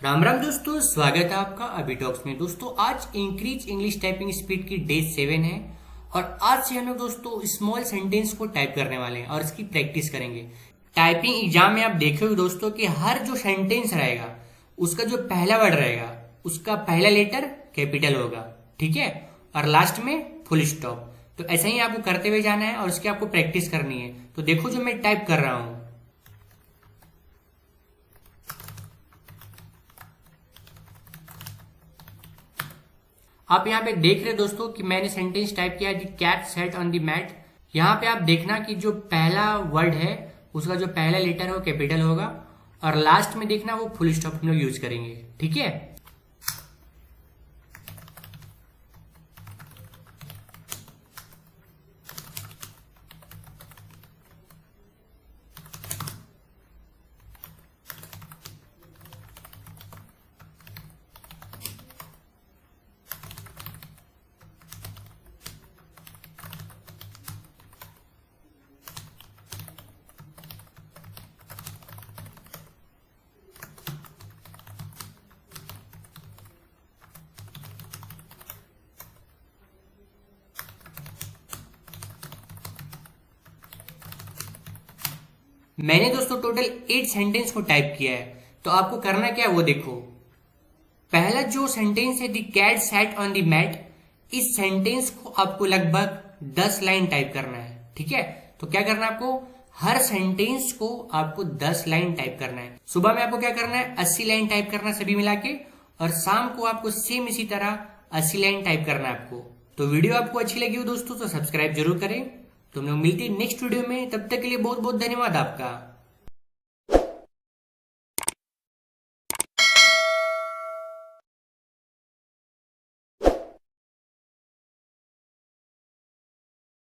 राम राम दोस्तों, स्वागत है आपका अभी टॉक्स में। दोस्तों आज इंक्रीज इंग्लिश टाइपिंग स्पीड की डे 7 है और आज से हम लोग दोस्तों स्मॉल सेंटेंस को टाइप करने वाले हैं और इसकी प्रैक्टिस करेंगे। टाइपिंग एग्जाम में आप देखोगे दोस्तों कि हर जो सेंटेंस रहेगा उसका जो पहला वर्ड रहेगा उसका पहला लेटर कैपिटल होगा, ठीक है, और लास्ट में फुल स्टॉप। तो ऐसा ही आपको करते हुए जाना है और इसकी आपको प्रैक्टिस करनी है। तो देखो जो मैं टाइप कर रहा हूं, आप यहाँ पे देख रहे दोस्तों कि मैंने सेंटेंस टाइप किया the cat sat on the mat. यहाँ पे आप देखना कि जो पहला वर्ड है उसका जो पहला लेटर है वो कैपिटल होगा और लास्ट में देखना वो फुल स्टॉप हम लोग यूज करेंगे, ठीक है। मैंने दोस्तों टोटल 8 सेंटेंस को टाइप किया है। तो आपको करना क्या है वो देखो। पहला जो सेंटेंस है the cat sat on the mat, इस सेंटेंस को आपको लगभग 10 लाइन टाइप करना है, ठीक है। तो क्या करना है आपको, हर सेंटेंस को आपको 10 लाइन टाइप करना है। सुबह में आपको क्या करना है 80 लाइन टाइप करना है सभी मिला के, और शाम को आपको सेम इसी तरह 80 लाइन टाइप करना है आपको। तो वीडियो आपको अच्छी लगी हो दोस्तों तो सब्सक्राइब जरूर करें। तुम लोग मिलते हैं नेक्स्ट वीडियो में, तब तक के लिए बहुत बहुत धन्यवाद आपका।